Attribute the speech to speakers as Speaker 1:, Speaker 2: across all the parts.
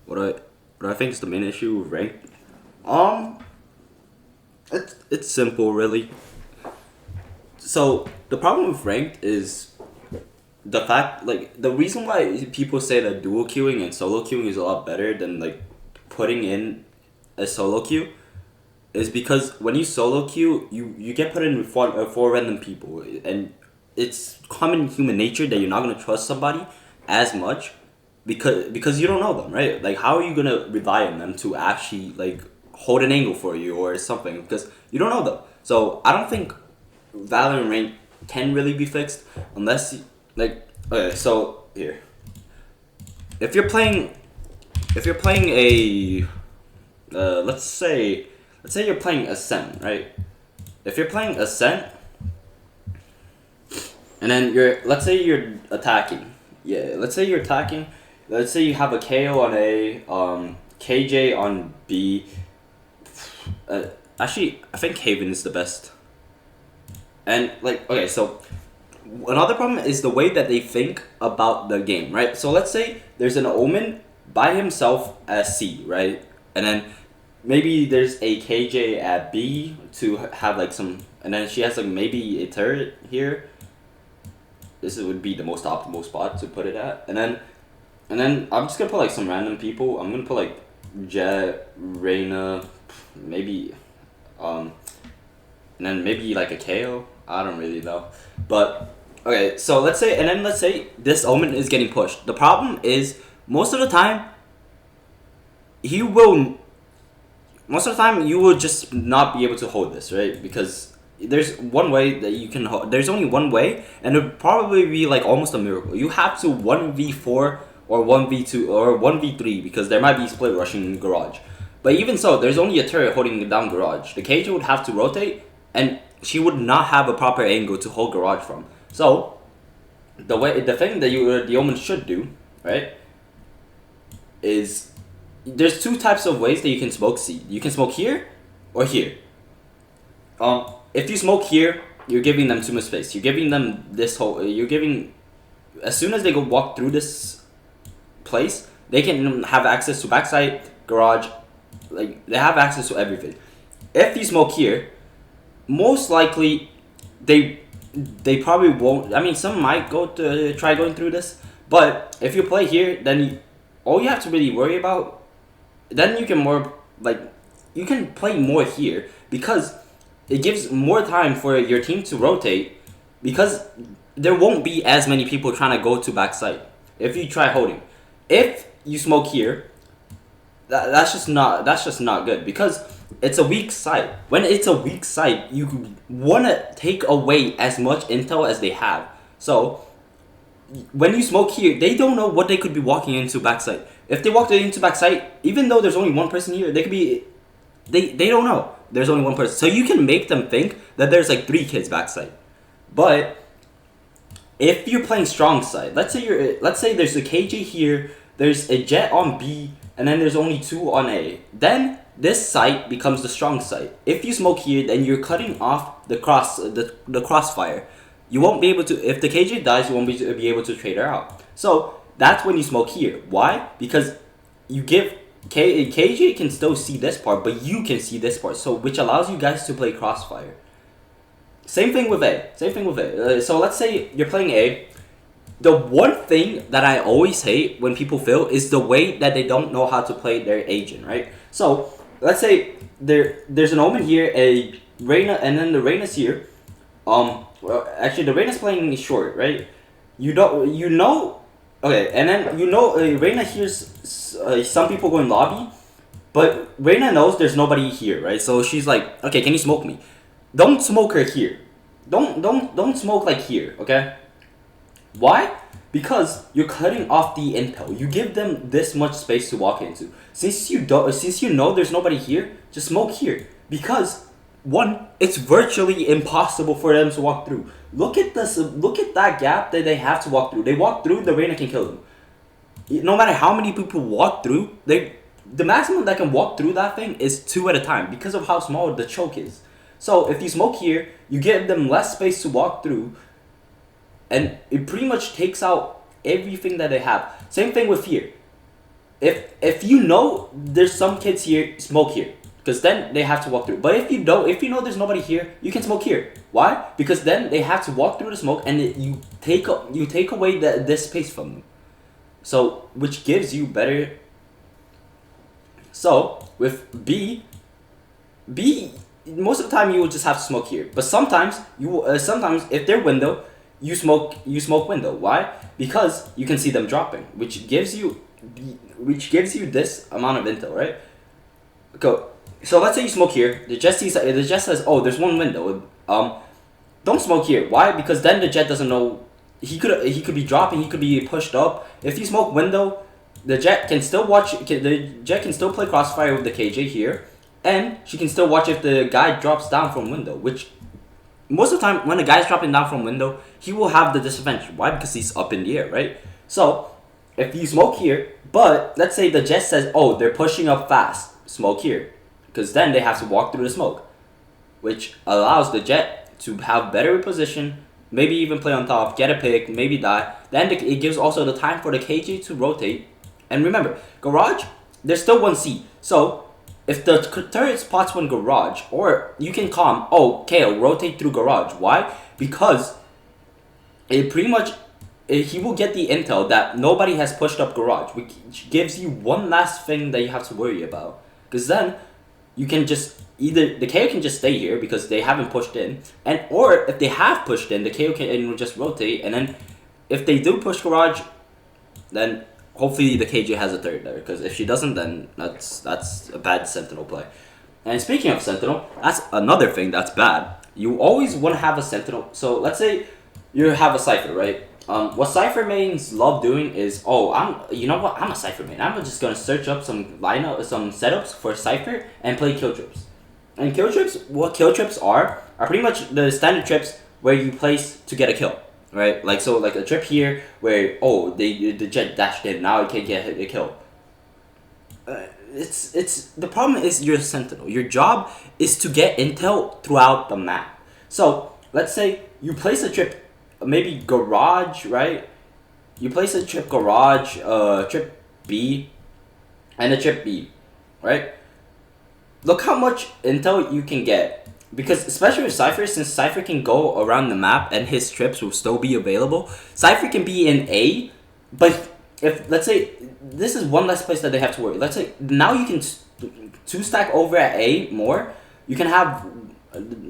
Speaker 1: What I what I think is the main issue with ranked. Um, it's simple really. So the problem with ranked is the fact like the reason why people say that dual queuing and solo queuing is a lot better than like putting in a solo queue is because when you solo queue, you get put in with four random people, and it's common human nature that you're not gonna trust somebody as much because you don't know them, right? Like, how are you gonna rely on them to actually like hold an angle for you or something because you don't know them. So I don't think Valorant rank can really be fixed unless like okay. So here, if you're playing if you're playing a let's say you're playing Ascent, right? If you're playing Ascent, and then let's say you're attacking. Yeah, let's say you're attacking. Let's say you have a KO on A, KJ on B. Uh, Actually, I think Haven is the best. And like, okay, so another problem is the way that they think about the game, right? So let's say there's an Omen by himself as C, right? And then maybe there's a KJ at B to have like some, and then she has like maybe a turret here. This would be the most optimal spot to put it at, and then I'm just gonna put like some random people. I'm gonna put like Jet, Reyna, maybe, um, and then maybe like a KO. I don't really know, but okay. So let's say this Omen is getting pushed. The problem is most of the time he will most of the time you will just not be able to hold this, right? Because there's one way that you can hold. There's only one way, and it would probably be like almost a miracle. You have to 1v4 or 1v2 or 1v3 because there might be split rushing garage. But even so, there's only a turret holding down garage. The cage would have to rotate, and she would not have a proper angle to hold garage from. So the thing that the Omen should do, right, is there's two types of ways that you can smoke seed. You can smoke here or here. If you smoke here, you're giving them too much space. You're giving them this whole. You're giving as soon as they go walk through this place, they can have access to backside, garage, like they have access to everything. If you smoke here, most likely they probably won't. I mean, some might go to try going through this, but if you play here, then all you have to really worry about, then you can more like you can play more here because it gives more time for your team to rotate because there won't be as many people trying to go to backside if you try holding. If you smoke here, that's just not good because it's a weak site. When it's a weak site, you want to take away as much intel as they have. So when you smoke here, they don't know what they could be walking into backside. If they walked into backside, even though there's only one person here, they could be they don't know. There's only one person. So you can make them think that there's like 3 kids backside. But if you're playing strong side, let's say there's a KJ here, there's a Jet on B, and then there's only 2 on A. Then this site becomes the strong site. If you smoke here, then you're cutting off the crossfire. You won't be able to, if the KJ dies, you won't be able to trade her out. So that's when you smoke here. Why? Because you give KJ can still see this part, but you can see this part. So which allows you guys to play crossfire. Same thing with A. So let's say you're playing A. The one thing that I always hate when people fail is the way that they don't know how to play their agent, right? So let's say there's an Omen here, a Reyna, and then the Reyna's here. Well, actually, the Reyna's playing short, right? Okay, and then Reyna hears some people going lobby, but Reyna knows there's nobody here, right? So she's like, okay, can you smoke me? Don't smoke her here. Don't smoke like here, okay? Why? Because you're cutting off the intel. You give them this much space to walk into. Since you know there's nobody here, just smoke here. Because one, it's virtually impossible for them to walk through. Look at that gap that they have to walk through. They walk through, the Reyna can kill them. No matter how many people walk through, the maximum that can walk through that thing is 2 at a time because of how small the choke is. So if you smoke here, you give them less space to walk through, and it pretty much takes out everything that they have. Same thing with here. if you know there's some kids here, smoke here. Because then they have to walk through. But if you don't, if you know there's nobody here, you can smoke here. Why? Because then they have to walk through the smoke, and you take away this space from them. So which gives you better. So with B, most of the time you will just have to smoke here. But sometimes sometimes if they're window, you smoke window. Why? Because you can see them dropping, which gives you this amount of intel, right? Go. So let's say you smoke here. The jet says, "Oh, there's one window." Don't smoke here. Why? Because then the jet doesn't know. He could be dropping. He could be pushed up. If you smoke window, the jet can still watch. The jet can still play crossfire with the KJ here, and she can still watch if the guy drops down from window. Which most of the time, when a guy's dropping down from window, he will have the disadvantage. Why? Because he's up in the air, right? So if you smoke here, but let's say the jet says, "Oh, they're pushing up fast." Smoke here. Because then they have to walk through the smoke, which allows the jet to have better position, maybe even play on top, get a pick, maybe die. Then it gives also the time for the KJ to rotate. And remember, garage, there's still one C. So if the turret spots one garage, or you can calm, oh, KO, rotate through garage. Why? Because it pretty much, he will get the intel that nobody has pushed up garage, which gives you one last thing that you have to worry about. Because then you can just either the KO can just stay here because they haven't pushed in, and or if they have pushed in, the KO can just rotate, and then if they do push garage, then hopefully the KJ has a third there. Because if she doesn't, then that's a bad Sentinel play. And speaking of Sentinel, that's another thing that's bad. You always want to have a Sentinel. So let's say you have a Cypher, right? What Cypher mains love doing is, I'm a Cypher main. I'm just gonna search up some setups for Cypher and play kill trips. And what kill trips are pretty much the standard trips where you place to get a kill, right? Like a trip here where the jet dashed in, now it can get a kill. It's the problem is you're a Sentinel. Your job is to get intel throughout the map. So let's say you place a trip. Maybe garage, right? You place a trip garage, trip B, and a trip B, right? Look how much intel you can get. Because especially with Cypher, since Cypher can go around the map and his trips will still be available, Cypher can be in A, but if, let's say, this is one less place that they have to worry. Let's say, now you can 2-stack over at A more. You can have,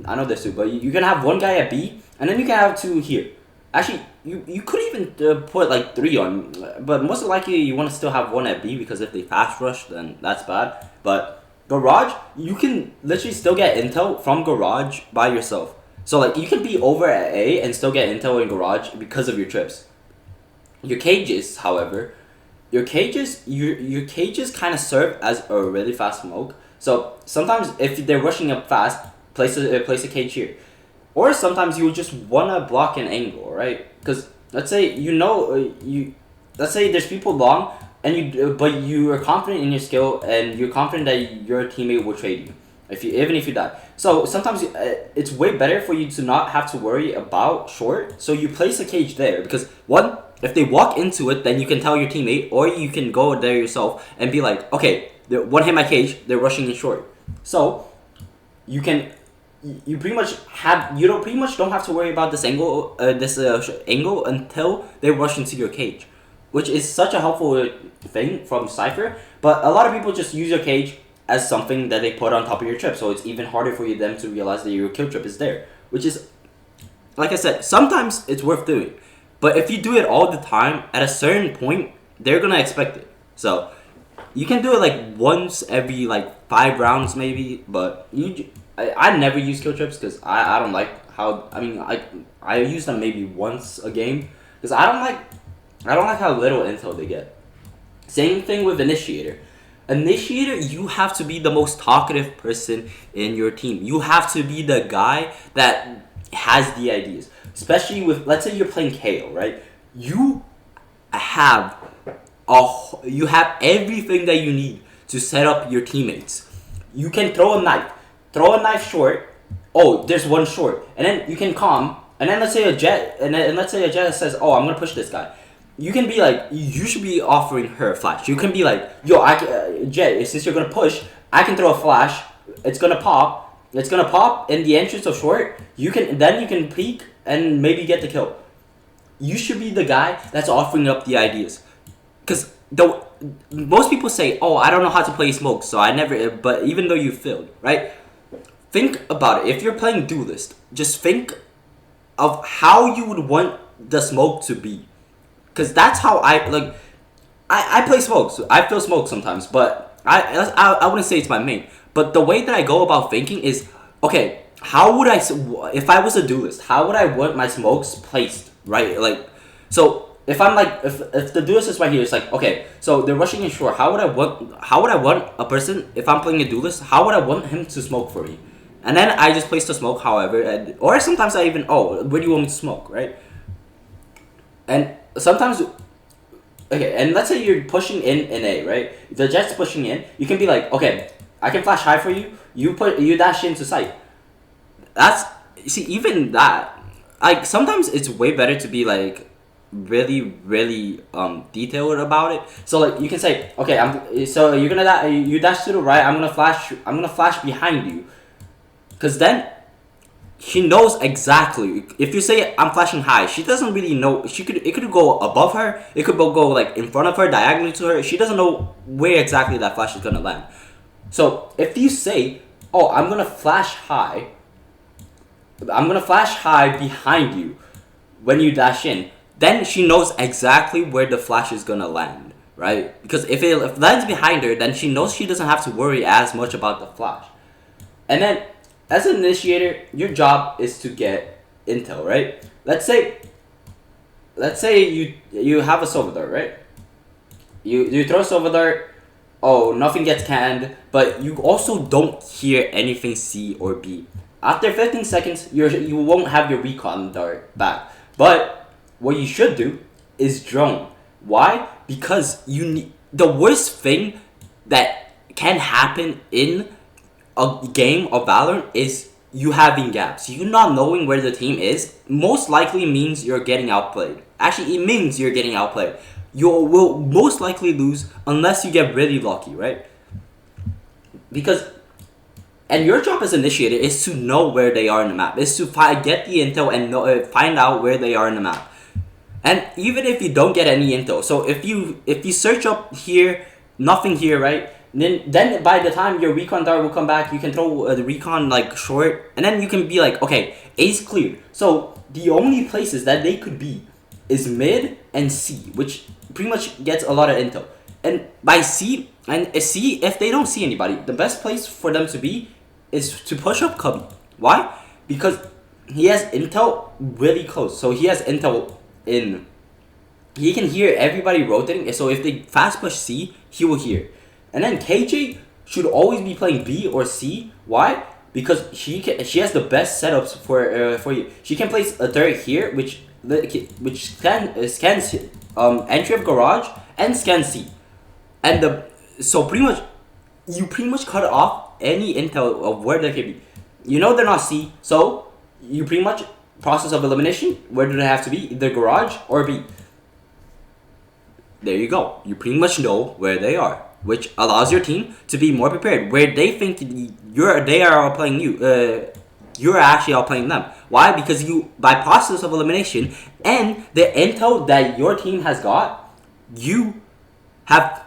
Speaker 1: I know this too, but you can have one guy at B, and then you can have 2 here. Actually, you could even put like 3 on, but most likely you want to still have 1 at B, because if they fast rush, then that's bad. But garage, you can literally still get intel from garage by yourself. So like you can be over at A and still get intel in garage because of your trips. Your cages, however, your cages kind of serve as a really fast smoke. So sometimes if they're rushing up fast, place a cage here. Or sometimes you just wanna block an angle, right? Because let's say let's say there's people long, and but you are confident in your skill, and you're confident that your teammate will trade you, even if you die. So sometimes it's way better for you to not have to worry about short. So you place a cage there, because one, if they walk into it, then you can tell your teammate, or you can go there yourself and be like, okay, one hit my cage, they're rushing in short. So you can. You pretty much don't have to worry about this angle, angle until they rush into your cage, which is such a helpful thing from Cypher. But a lot of people just use your cage as something that they put on top of your trip, so it's even harder for them to realize that your kill trip is there. Which is, like I said, sometimes it's worth doing, but if you do it all the time, at a certain point, they're gonna expect it. So you can do it like once every like 5 rounds maybe, but I never use kill trips because I don't like how, I use them maybe once a game because I don't like how little intel they get. Same thing with Initiator. Initiator, you have to be the most talkative person in your team. You have to be the guy that has the ideas. Especially with, let's say you're playing KO, right? You have everything that you need to set up your teammates. You can throw a knife short. Oh, there's one short, and then you can calm. And then let's say a jet says, "Oh, I'm gonna push this guy." you can be like, you should be offering her a flash. You can be like, yo, Jet, since you're gonna push, I can throw a flash. It's gonna pop. It's gonna pop in the entrance of short. You can peek and maybe get the kill. You should be the guy that's offering up the ideas, because most people say, oh, I don't know how to play smoke, so I never. But even though you failed, right? Think about it. If you're playing duelist, just think of how you would want the smoke to be, because that's how I like. I play smoke, so I feel smoke sometimes, but I wouldn't say it's my main. But the way that I go about thinking is, okay, how would if I was a duelist, how would I want my smokes placed, right? Like, so if I'm like, if the duelist is right here, it's like, okay, so they're rushing in short. How would I want a person, if I'm playing a duelist, how would I want him to smoke for me? And then I just place the smoke, however, or sometimes I even, oh, where do you want me to smoke, right? And sometimes, okay, and let's say you're pushing in A, right? The Jet's pushing in. You can be like, okay, I can flash high for you. You dash into sight. That's, see, even that, like, sometimes it's way better to be like really detailed about it. So like you can say, okay, so you're gonna you dash to the right. I'm gonna flash behind you. Because then she knows exactly. If you say I'm flashing high, she doesn't really know. It could go above her. It could go like in front of her, diagonally to her. She doesn't know where exactly that flash is gonna land. So if you say, oh, I'm gonna flash high behind you when you dash in, then she knows exactly where the flash is gonna land, right? Because if it lands behind her, then she knows she doesn't have to worry as much about the flash. And then, as an initiator, your job is to get intel, right? Let's say you have a silver dart, right? You throw a silver dart. Oh, nothing gets canned, but you also don't hear anything C or B. After 15 seconds, you won't have your recon dart back. But what you should do is drone. Why? Because the worst thing that can happen in a game of Valorant is you having gaps. You not knowing where the team is most likely means you're getting outplayed. Actually, it means you're getting outplayed. You will most likely lose unless you get really lucky, right? And your job as initiator is to know where they are in the map. Is to get the intel and find out where they are in the map. And even if you don't get any intel, so if you search up here, nothing here, right? Then by the time your recon dart will come back, you can throw the recon like short, and then you can be like, okay, A's cleared. So the only places that they could be is mid and C, which pretty much gets a lot of intel. And by C, if they don't see anybody, the best place for them to be is to push up Cubby. Why? Because he has intel really close. So he has intel in. He can hear everybody rotating. So if they fast push C, he will hear. And then KJ should always be playing B or C. Why? Because she has the best setups for you. She can place a turret here, which scans entry of garage and scans C. And so you pretty much cut off any intel of where they could be. You know they're not C, so you pretty much process of elimination. Where do they have to be? Either garage or B. There you go. You pretty much know where they are, which allows your team to be more prepared. Where they think they are outplaying you, you're actually outplaying them. Why? Because by process of elimination and the intel that your team has got, you have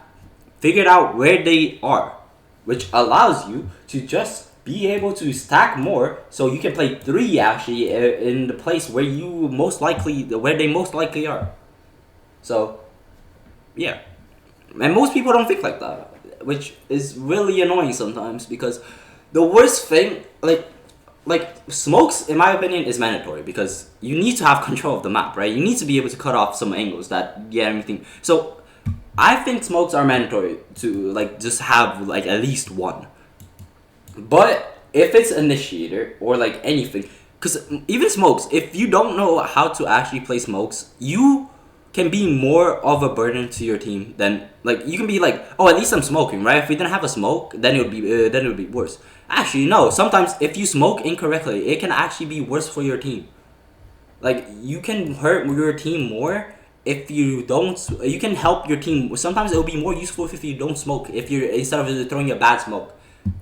Speaker 1: figured out where they are, which allows you to just be able to stack more, so you can play 3 actually in the place where they most likely are. So, yeah. And most people don't think like that, which is really annoying sometimes, because the worst thing, like smokes, in my opinion, is mandatory, because you need to have control of the map, right? You need to be able to cut off some angles that get everything. So I think smokes are mandatory to like just have like at least one. But if it's initiator or like anything, because even smokes, if you don't know how to actually play smokes, you can be more of a burden to your team than, like, you can be like, oh, at least I'm smoking, right? If we didn't have a smoke, then it would be worse. Actually, no. Sometimes if you smoke incorrectly, it can actually be worse for your team. Like, you can hurt your team more if you don't, you can help your team. Sometimes it will be more useful if you don't smoke. If you're instead of throwing a bad smoke.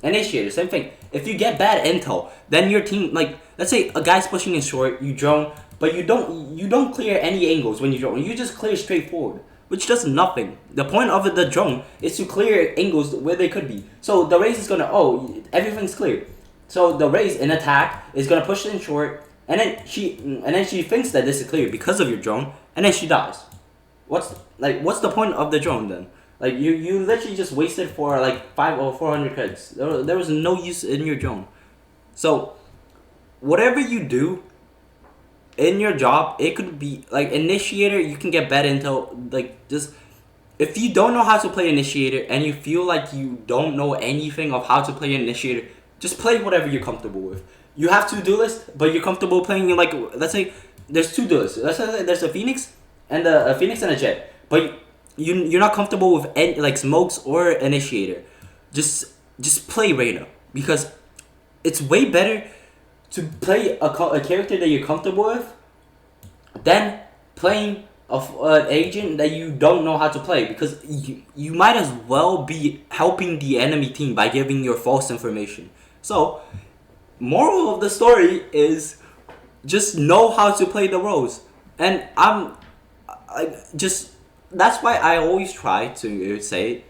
Speaker 1: Initiator, same thing. If you get bad intel, then your team, like, let's say a guy's pushing in short, you drone, but you don't clear any angles when you drone. You just clear straight forward, which does nothing. The point of the drone is to clear angles where they could be. So the race is gonna, everything's clear. So the race in attack is gonna push in short, and then she thinks that this is clear because of your drone, and then she dies. What's the point of the drone then? Like you literally just wasted for like 500 or 400 credits. There was no use in your drone. So whatever you do in your job, it could be like initiator. You can get bad intel. Like just if you don't know how to play initiator and you feel like you don't know anything of how to play initiator, just play whatever you're comfortable with. You have to-do list, but you're comfortable playing in like, let's say there's two duelists. Let's say there's a Phoenix and a Phoenix and a Jet, but you're not comfortable with any, like smokes or initiator. Just play Reyna because it's way better to play a character that you're comfortable with than playing an agent that you don't know how to play, because you might as well be helping the enemy team by giving your false information. So moral of the story is just know how to play the roles. And I just that's why I always try to say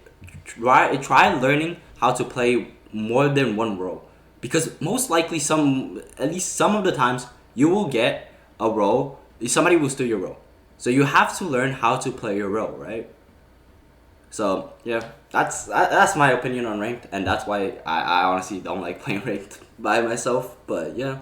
Speaker 1: try learning how to play more than one role, because most likely at least some of the times you will get a role, somebody will steal your role, so you have to learn how to play your role, right? So yeah, that's my opinion on ranked, and that's why I honestly don't like playing ranked by myself. But yeah.